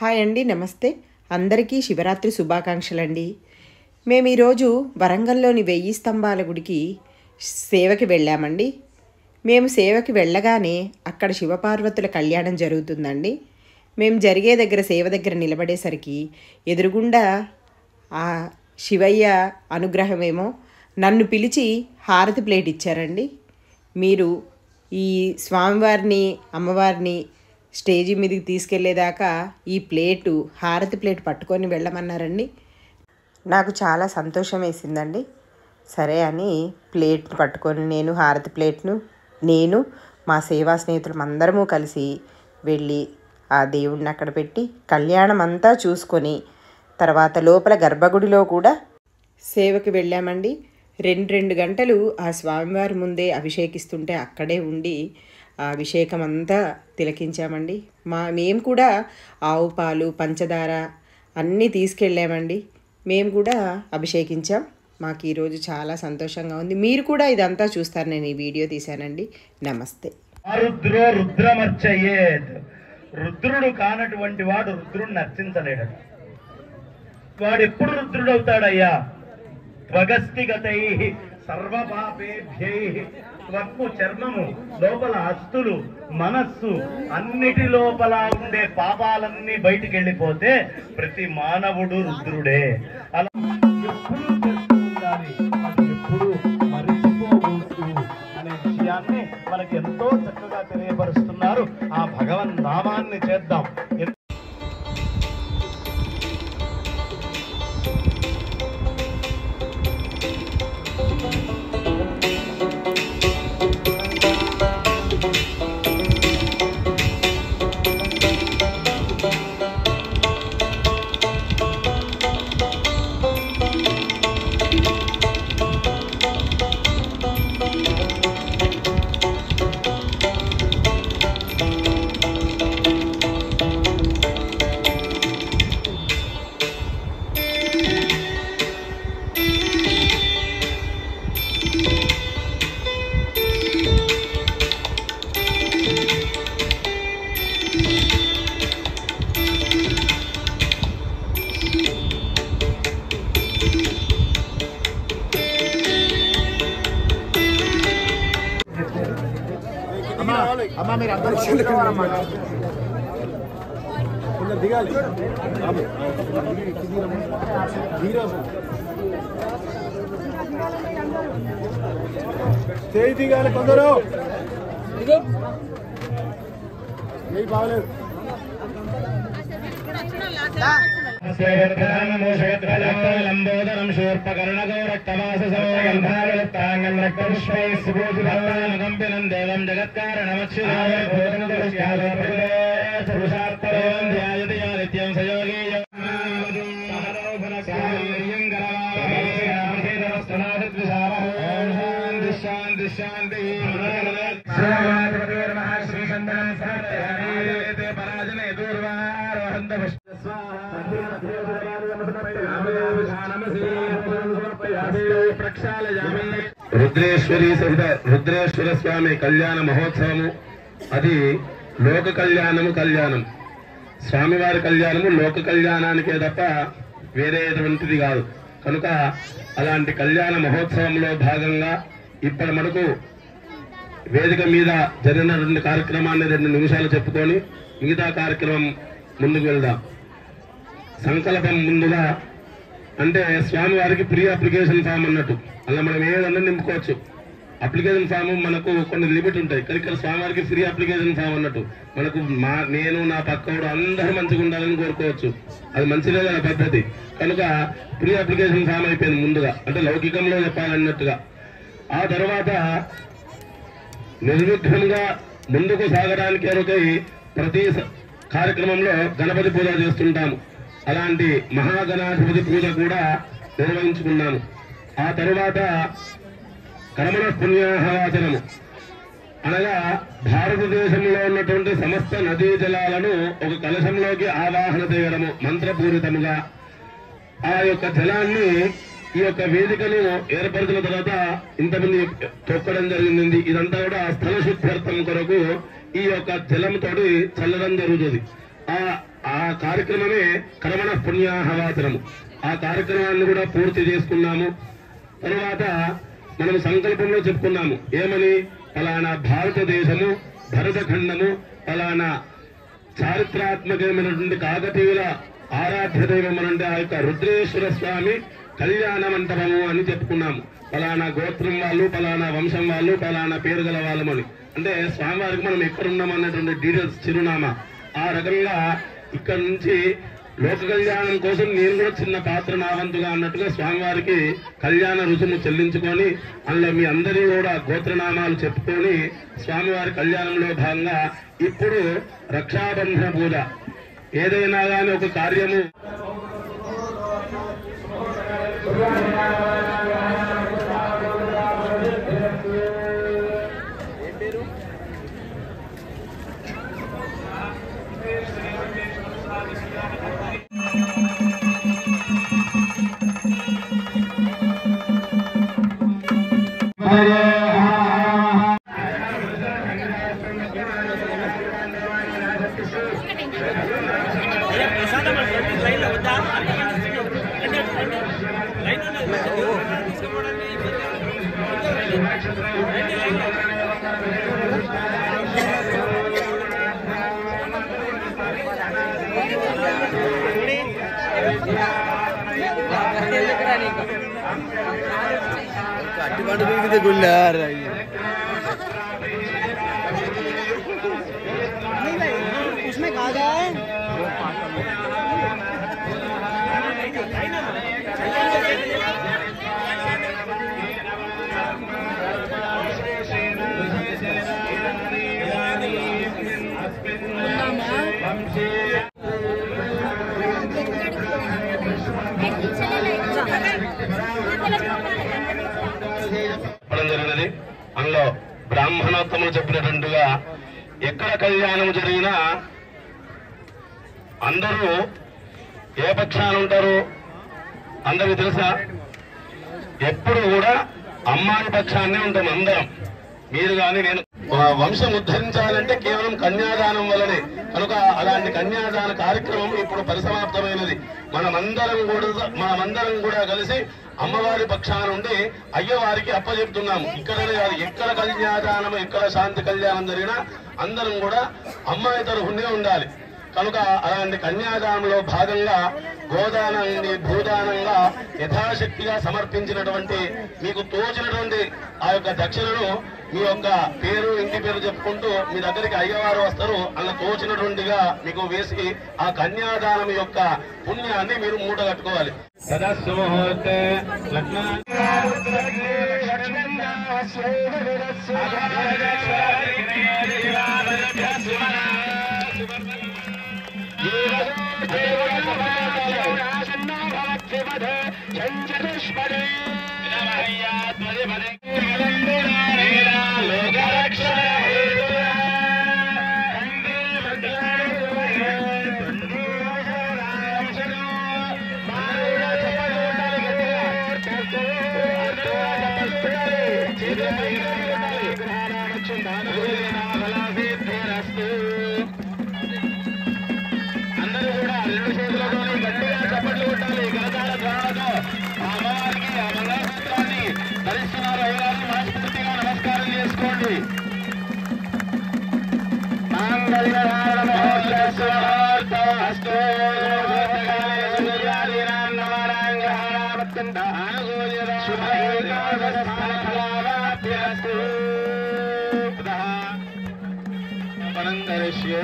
Hi అండి, నమస్తే. అందరికీ శివరాత్రి శుభాకాంక్షలండి. మేము ఈరోజు వరంగల్లోని 1000 స్తంభాల గుడికి సేవకి వెళ్ళామండి. మేము సేవకి వెళ్ళగానే అక్కడ శివపార్వతుల కళ్యాణం జరుగుతుందండి. మేము జరిగే దగ్గర సేవ దగ్గర నిలబడేసరికి ఎదురుగుండా ఆ శివయ్య అనుగ్రహమేమో నన్ను పిలిచి హారతి ప్లేట్ ఇచ్చారండి. మీరు ఈ స్వామివారిని అమ్మవారిని స్టేజీ మీదకి తీసుకెళ్లేదాకా ఈ ప్లేటు హారతి ప్లేట్ పట్టుకొని వెళ్ళమన్నారండి. నాకు చాలా సంతోషం వేసిందండి. సరే అని ప్లేట్ పట్టుకొని నేను హారతి ప్లేట్ను మా సేవా స్నేహితులం అందరము కలిసి వెళ్ళి ఆ దేవుడిని అక్కడ పెట్టి కళ్యాణం అంతా చూసుకొని తర్వాత లోపల గర్భగుడిలో కూడా సేవకి వెళ్ళామండి. 2 గంటలు ఆ స్వామివారి ముందే అభిషేకిస్తుంటే అక్కడే ఉండి ఆ అభిషేకం అంతా తిలకించామండి. మేము కూడా ఆవు పాలు పంచదార అన్నీ తీసుకెళ్ళామండి. మేము కూడా అభిషేకించాం. మాకు ఈరోజు చాలా సంతోషంగా ఉంది. మీరు కూడా ఇదంతా చూస్తారు. నేను ఈ వీడియో తీశానండి. నమస్తే. రుద్రుడు కానటువంటి వాడు రుద్రుడిని అర్చించలేడు. వాడు ఎప్పుడు రుద్రుడు అవుతాడయ్యా? త్వగస్తిగతై సర్వపాపేభ్యై త్వక్కు చర్మము లోపల అస్తులు మనస్సు అన్నిటి లోపల ఉండే పాపాలన్నీ బయటికి వెళ్ళిపోతే ప్రతి మానవుడు రుద్రుడే. అలా ఎప్పుడు చేస్తూ ఉండాలి, అది ఎప్పుడు మరిచిపోకూడదు అనే విషయాన్ని మనకి ఎంతో చక్కగా తెలియపరుస్తున్నారు. ఆ భగవన్ నామాన్ని చేద్దాం. అమ్మా మీరు అందరూ దిగాలి. స్టేజ్ దిగాలి కొందరు. బాగలేదు. లంబోదరం శూర్పకర్ణగౌరక్తమాసంగం రక్తపుష్పైస్ఫూర్తికంపినం దేవం జగత్కారణమచ్యుతాపురుషాత్పరం సయోగీయం శాంతి శాంతి పరాజనే దూర్వారోహంత రుద్రేశ్వరి సహిత రుద్రేశ్వర స్వామి కళ్యాణ మహోత్సవము. అది లోక కళ్యాణం. స్వామివారి కళ్యాణము లోక కళ్యాణానికే తప్ప వేరే ఎటువంటిది కాదు. కనుక అలాంటి కళ్యాణ మహోత్సవంలో భాగంగా ఇప్పటి మనకు వేదిక మీద జరిగిన 2 కార్యక్రమాన్ని 2 నిమిషాలు చెప్పుకొని మిగతా కార్యక్రమం ముందుకు వెళ్దాం. సంకల్పం ముందుగా అంటే స్వామివారికి ప్రీ అప్లికేషన్ ఫామ్ అన్నట్టు. అలా మనం ఏదన్నా నింపుకోవచ్చు. అప్లికేషన్ ఫామ్ మనకు కొన్ని లిమిట్ ఉంటాయి. కానీ ఇక్కడ స్వామివారికి ఫ్రీ అప్లికేషన్ ఫామ్ అన్నట్టు. మనకు నేను నా పక్కవాడు అందరూ మంచిగా ఉండాలని కోరుకోవచ్చు. అది మంచిదే కదా పద్ధతి. కనుక ప్రీ అప్లికేషన్ ఫామ్ అయిపోయింది ముందుగా, అంటే లౌకికంలో చెప్పాలన్నట్టుగా. ఆ తర్వాత నిర్విఘ్నంగా ముందుకు సాగడానికి కొరకై ప్రతి కార్యక్రమంలో గణపతి పూజ చేస్తుంటాము. అలాంటి మహాగణాధిపతి పూజ కూడా నిర్వహించుకున్నాము. ఆ తరువాత కర్మణ పుణ్యాహవాచనము అనగా భారతదేశంలో ఉన్నటువంటి సమస్త నదీ జలాలను ఒక కలశంలోకి ఆవాహన చేయడము మంత్రపూరితముగా. ఆ యొక్క జలాన్ని ఈ యొక్క వేదికను ఏర్పరిచిన తర్వాత ఇంతమంది తొక్కడం జరిగింది. ఇదంతా కూడా స్థల శుద్ధ్యర్థం కొరకు ఈ యొక్క జలంతో చల్లడం జరుగుతుంది. ఆ కార్యక్రమమే కర్మణ పుణ్యాహవాచనము. ఆ కార్యక్రమాన్ని కూడా పూర్తి చేసుకున్నాము. తర్వాత మనం సంకల్పంలో చెప్పుకున్నాము ఏమని, ఫలానా భారతదేశము భరతఖండము ఫలానా చారిత్రాత్మకమైనటువంటి కాకతీయుల ఆరాధ్య దైవం అంటే ఆ యొక్క రుద్రేశ్వర స్వామి కళ్యాణ మంటపము అని చెప్పుకున్నాము. ఫలానా గోత్రం వాళ్ళు, ఫలానా వంశం వాళ్ళు, ఫలానా పేరు గల వాళ్ళమని, అంటే స్వామివారికి మనం ఎక్కడున్నాం అన్నటువంటి డీటెయిల్స్ చిరునామా. ఆ రకంగా ఇక్కడ నుంచి లోక కళ్యాణం కోసం నేను కూడా చిన్న పాత్ర నా వంతుగా అన్నట్టుగా స్వామివారికి కళ్యాణ రుసుము చెల్లించుకొని అందులో మీ అందరి కూడా గోత్రనామాలు చెప్పుకొని స్వామివారి కళ్యాణంలో భాగంగా ఇప్పుడు రక్షాబంధన పూజ ఏదైనా కానీ ఒక కార్యము उसमें कहा जाए జరిగినది. అందులో బ్రాహ్మణోత్తములు చెప్పినట్టుగా ఎక్కడ కళ్యాణం జరిగినా అందరూ ఏ పక్షాన ఉంటారు అందరికీ తెలుసా? ఎప్పుడు కూడా అమ్మాయి పక్షాన్నే ఉంటాం అందరం. మీరు కానీ నేను వంశం ఉద్ధరించాలంటే కేవలం కన్యాదానం వల్లనే. కనుక అలాంటి కన్యాదాన కార్యక్రమం ఇప్పుడు పరిసమాప్తమైనది. మనమందరం కూడా కలిసి అమ్మవారి పక్షాన ఉండి అయ్యవారికి అప్పచెప్తున్నాము. ఇక్కడనే కాదు, ఎక్కడ కన్యాదానం ఎక్కడ శాంతి కళ్యాణం జరిగినా అందరం కూడా అమ్మాయి తరఫునే ఉండాలి. కనుక అలాంటి కన్యాదానంలో భాగంగా గోదానాన్ని భూదానంగా యథాశక్తిగా సమర్పించినటువంటి మీకు తోచినటువంటి ఆ యొక్క దక్షిణను మీ యొక్క పేరు ఇంటి పేరు చెప్పుకుంటూ మీ దగ్గరికి అయ్యవారు వస్తారు. అలా తోచినటువంటిగా మీకు వేసి ఆ కన్యాదానం యొక్క పుణ్యాన్ని మీరు మూట కట్టుకోవాలి. సదస్సు ముహూర్తే అందరూ కూడా రెండు చేతులతో గట్టిగా చప్పట్లు కొట్టాలి. గలగాల ద్వారాతో అమ్మవారికి ఆ మంగళసూత్రాన్ని ధరిస్తున్నారు. అయ్యగారిని మనస్ఫూర్తిగా నమస్కారం చేసుకోండి. పరందర్శ్యే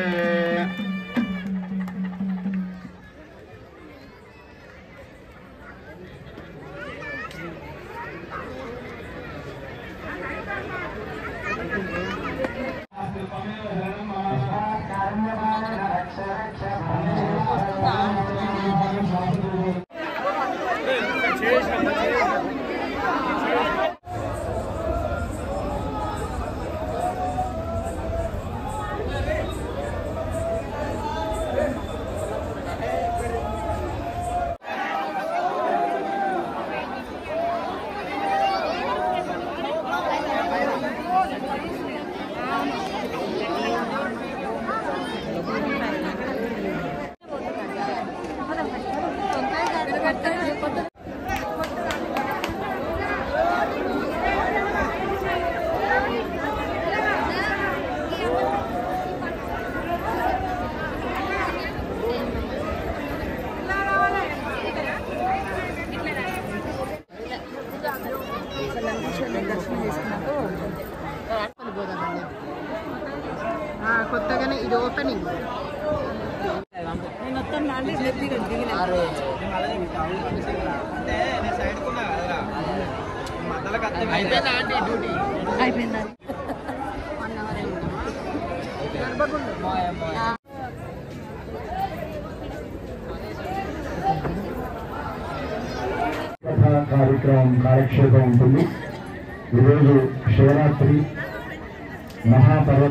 కార్యక్రమం కాలక్షేపం ఉంటుంది. ఈరోజు శివరాత్రి మహాపర్వ